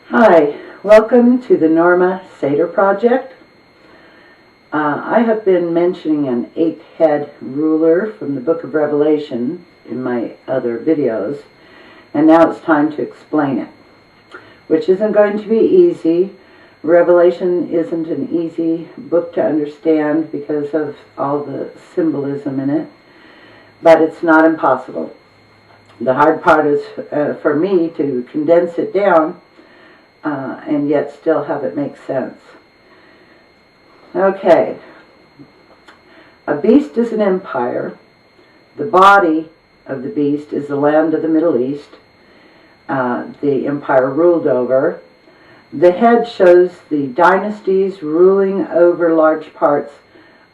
Hi, welcome to the Norma Seder Project. I have been mentioning an 8-head ruler from the book of Revelation in my other videos, and now it's time to explain it, which isn't going to be easy. Revelation isn't an easy book to understand because of all the symbolism in it, but it's not impossible. The hard part is for me to condense it down and yet still have it make sense. Okay. A beast is an empire. The body of the beast is the land of the Middle East, the empire ruled over. The head shows the dynasties ruling over large parts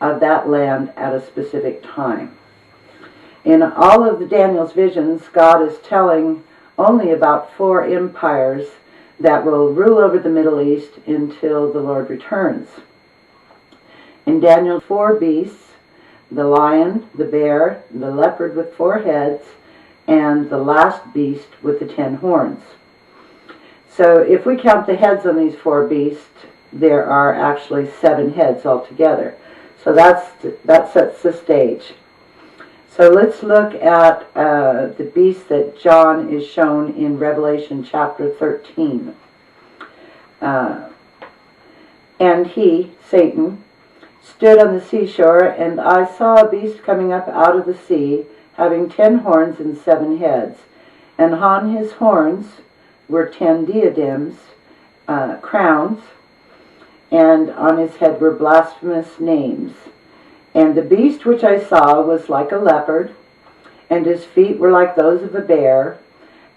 of that land at a specific time. In all of the Daniel's visions, God is telling only about 4 empires that will rule over the Middle East until the Lord returns. In Daniel, 4 beasts: the lion, the bear, the leopard with 4 heads, and the last beast with the 10 horns. So if we count the heads on these 4 beasts, there are actually 7 heads altogether. So that sets the stage. So let's look at the beast that John is shown in Revelation chapter 13. And he, Satan, stood on the seashore, and I saw a beast coming up out of the sea, having 10 horns and 7 heads. And on his horns were 10 diadems, crowns, and on his head were blasphemous names. And the beast which I saw was like a leopard, and his feet were like those of a bear,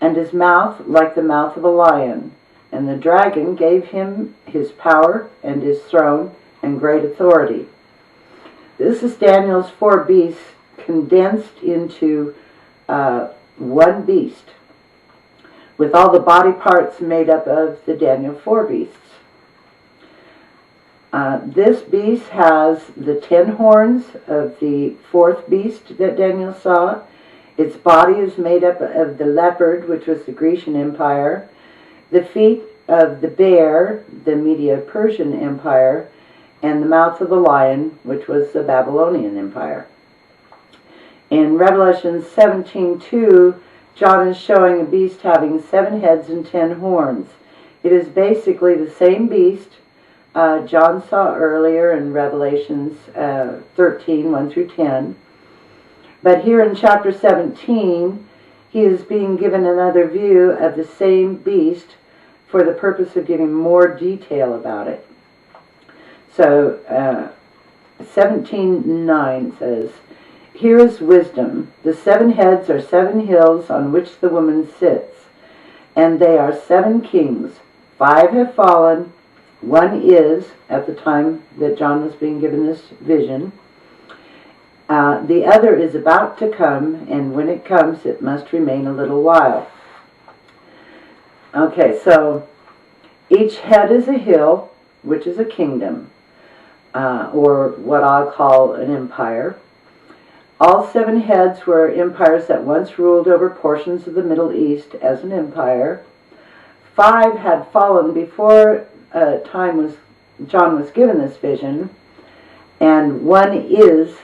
and his mouth like the mouth of a lion. And the dragon gave him his power and his throne and great authority. This is Daniel's 4 beasts condensed into one beast, with all the body parts made up of the Daniel 4 beasts. This beast has the 10 horns of the 4th beast that Daniel saw. Its body is made up of the leopard, which was the Grecian Empire, the feet of the bear, the Medo-Persian Empire, and the mouth of the lion, which was the Babylonian Empire. In Revelation 17:2, John is showing a beast having 7 heads and 10 horns. It is basically the same beast John saw earlier in Revelations 13, 1 through 10. But here in chapter 17, he is being given another view of the same beast for the purpose of giving more detail about it. So 17:9 says, "Here is wisdom. The 7 heads are 7 hills on which the woman sits, and they are 7 kings. 5 have fallen. 1 is," at the time that John was being given this vision. "The other is about to come, and when it comes, it must remain a little while." Okay, so each head is a hill, which is a kingdom, or what I'll call an empire. All 7 heads were empires that once ruled over portions of the Middle East as an empire. 5 had fallen before John was given this vision, and 1 is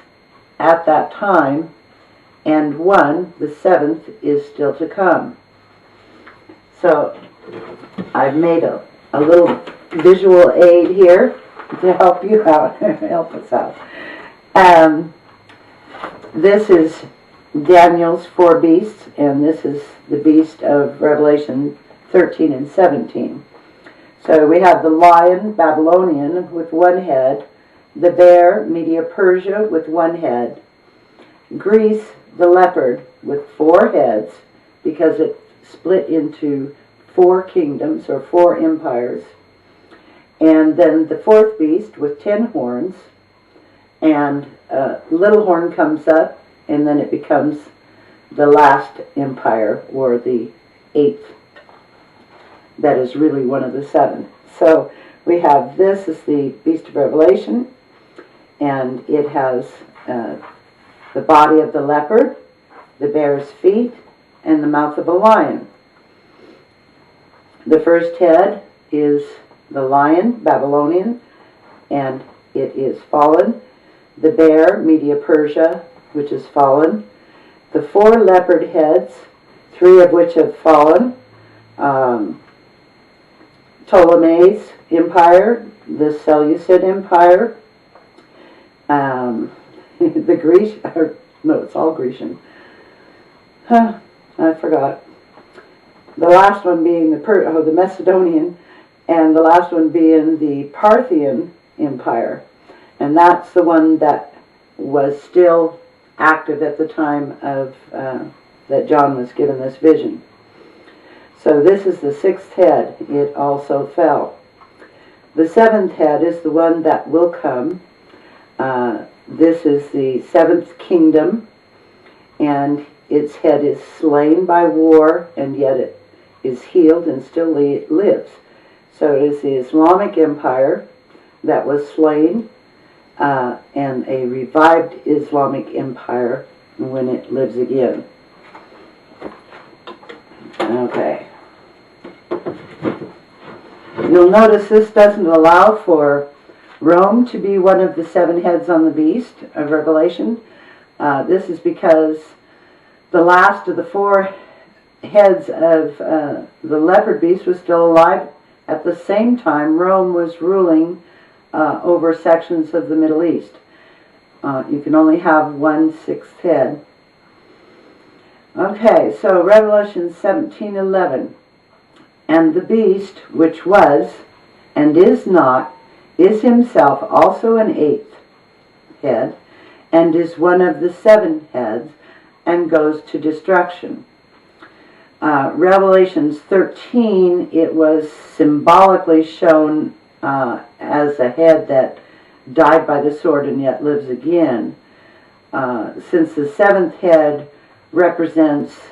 at that time, and 1, the 7th, is still to come. So I've made a little visual aid here to help you out, help us out. This is Daniel's 4 beasts, and this is the beast of Revelation 13 and 17. So we have the lion, Babylonian, with 1 head, the bear, Medo-Persia, with 1 head, Greece, the leopard, with 4 heads, because it split into 4 kingdoms, or 4 empires, and then the 4th beast with 10 horns, and little horn comes up, and then it becomes the last empire, or the 8th. That is really one of the 7. So we have this is the beast of Revelation, and it has the body of the leopard, the bear's feet, and the mouth of a lion. The first head is the lion, Babylonian, and it is fallen. The bear, Media Persia, which is fallen. The 4 leopard heads, 3 of which have fallen. Ptolemy's empire, the Seleucid empire, the Grecian, no, it's all Grecian. I forgot. The last one being the Macedonian, and the last one being the Parthian empire. And that's the one that was still active at the time of that John was given this vision. So this is the 6th head. It also fell. The 7th head is the one that will come. This is the 7th kingdom, and its head is slain by war, and yet it is healed and still lives. So it is the Islamic empire that was slain, and a revived Islamic empire when it lives again. Okay. You'll notice this doesn't allow for Rome to be one of the 7 heads on the beast of Revelation. This is because the last of the 4 heads of the leopard beast was still alive. At the same time, Rome was ruling over sections of the Middle East. You can only have 1/6 head. Okay, so Revelation 17:11. And the beast, which was and is not, is himself also an 8th head, and is one of the 7 heads, and goes to destruction. Revelations 13, it was symbolically shown as a head that died by the sword and yet lives again. Since the 7th head represents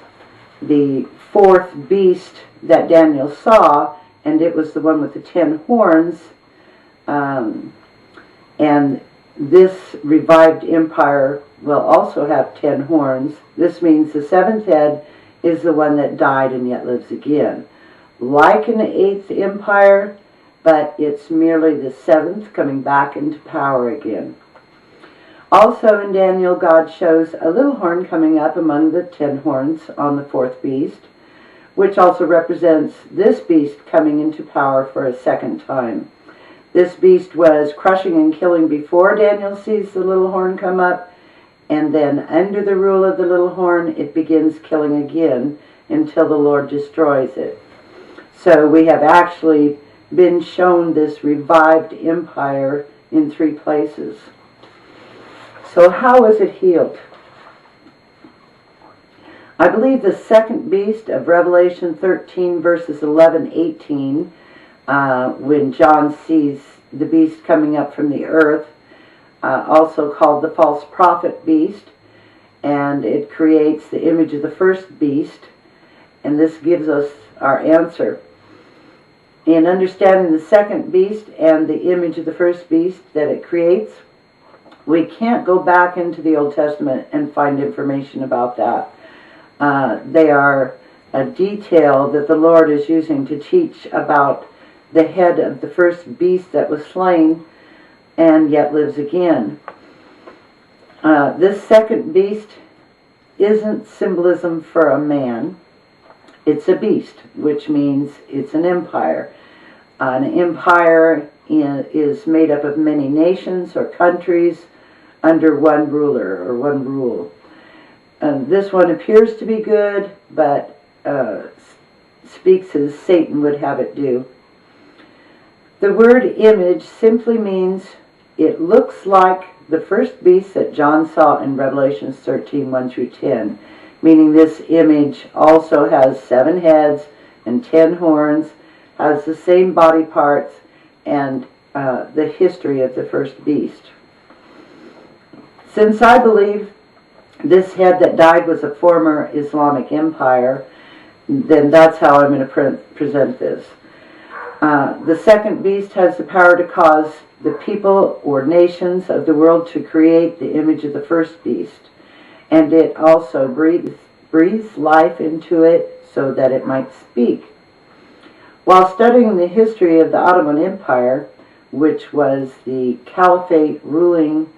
the 4th beast that Daniel saw, and it was the one with the 10 horns, and this revived empire will also have 10 horns. This means the 7th head is the one that died and yet lives again. Like an 8th empire, but it's merely the 7th coming back into power again. Also in Daniel, God shows a little horn coming up among the 10 horns on the 4th beast, which also represents this beast coming into power for a 2nd time. This beast was crushing and killing before Daniel sees the little horn come up, and then under the rule of the little horn, it begins killing again until the Lord destroys it. So we have actually been shown this revived empire in 3 places. So how was it healed? I believe the 2nd beast of Revelation 13 verses 11-18, when John sees the beast coming up from the earth, also called the false prophet beast, and it creates the image of the 1st beast, and this gives us our answer. In understanding the 2nd beast and the image of the 1st beast that it creates, we can't go back into the Old Testament and find information about that. They are a detail that the Lord is using to teach about the head of the 1st beast that was slain and yet lives again. This 2nd beast isn't symbolism for a man. It's a beast, which means it's an empire. An empire is made up of many nations or countries under one ruler or one rule. This one appears to be good, but speaks as Satan would have it do. The word image simply means it looks like the 1st beast that John saw in Revelation 13, 1-10, meaning this image also has 7 heads and 10 horns, has the same body parts, and the history of the 1st beast. Since I believe this head that died was a former Islamic empire, then that's how I'm going to present this. The 2nd beast has the power to cause the people or nations of the world to create the image of the 1st beast, and it also breathes life into it so that it might speak. While studying the history of the Ottoman Empire, which was the Caliphate ruling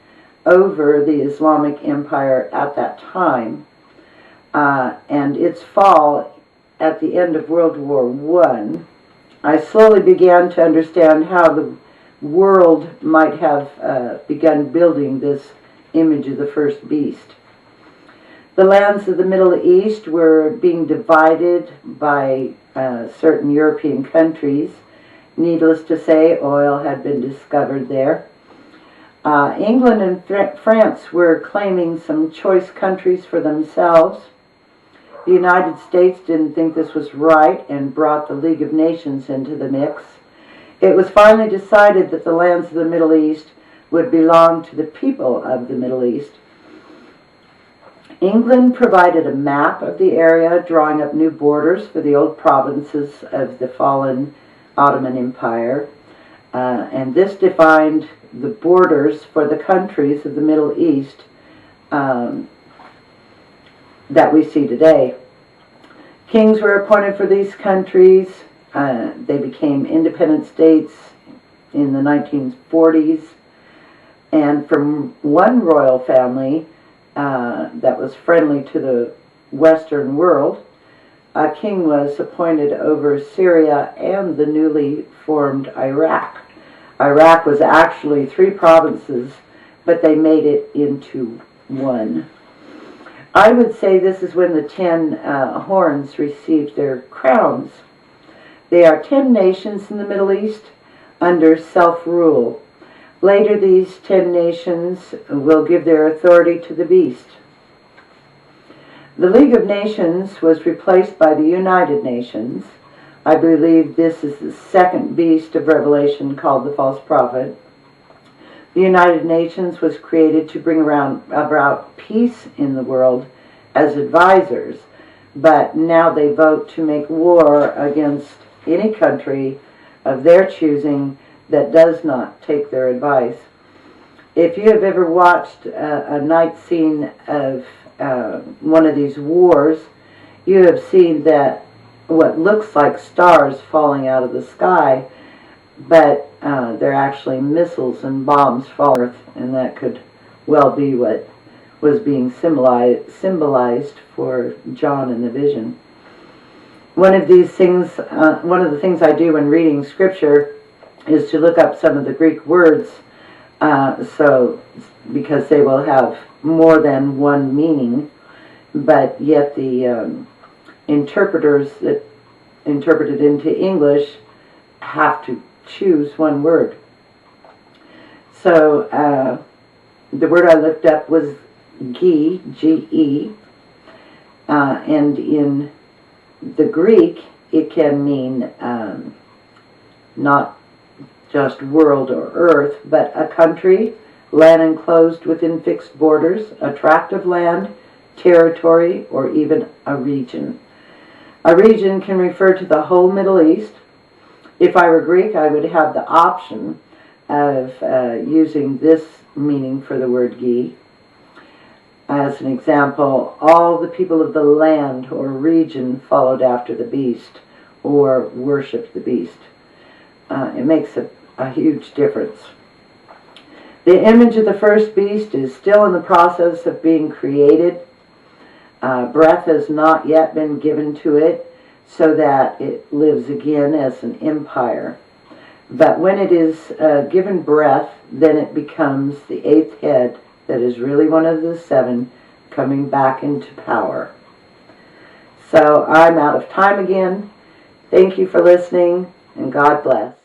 over the Islamic Empire at that time, and its fall at the end of World War I slowly began to understand how the world might have begun building this image of the first beast. The lands of the Middle East were being divided by certain European countries. Needless to say, oil had been discovered there. England and France were claiming some choice countries for themselves. The United States didn't think this was right and brought the League of Nations into the mix. It was finally decided that the lands of the Middle East would belong to the people of the Middle East. England provided a map of the area, drawing up new borders for the old provinces of the fallen Ottoman Empire, and this defined the borders for the countries of the Middle East that we see today. Kings were appointed for these countries. They became independent states in the 1940s, and from one royal family that was friendly to the Western world, a king was appointed over Syria and the newly formed Iraq. Iraq was actually 3 provinces, but they made it into one. I would say this is when the 10 horns received their crowns. They are 10 nations in the Middle East under self-rule. Later, these 10 nations will give their authority to the beast. The League of Nations was replaced by the United Nations. I believe this is the second beast of Revelation, called the false prophet. The United Nations was created to bring about peace in the world as advisors, but now they vote to make war against any country of their choosing that does not take their advice. If you have ever watched a night scene of one of these wars, you have seen that what looks like stars falling out of the sky, but they're actually missiles and bombs falling on Earth, and that could well be what was being symbolized for John in the vision. One of the things I do when reading Scripture is to look up some of the Greek words, because they will have more than one meaning, but yet the interpreters that interpret it into English have to choose one word. So the word I looked up was ge, G-E, and in the Greek it can mean not just world or earth, but a country, land enclosed within fixed borders, a tract of land, territory, or even a region. A region can refer to the whole Middle East. If I were Greek, I would have the option of using this meaning for the word ge. As an example, all the people of the land or region followed after the beast or worshipped the beast. It makes a huge difference. The image of the first beast is still in the process of being created. Breath has not yet been given to it so that it lives again as an empire. But when it is given breath, then it becomes the 8th head that is really one of the 7 coming back into power. So I'm out of time again. Thank you for listening, and God bless.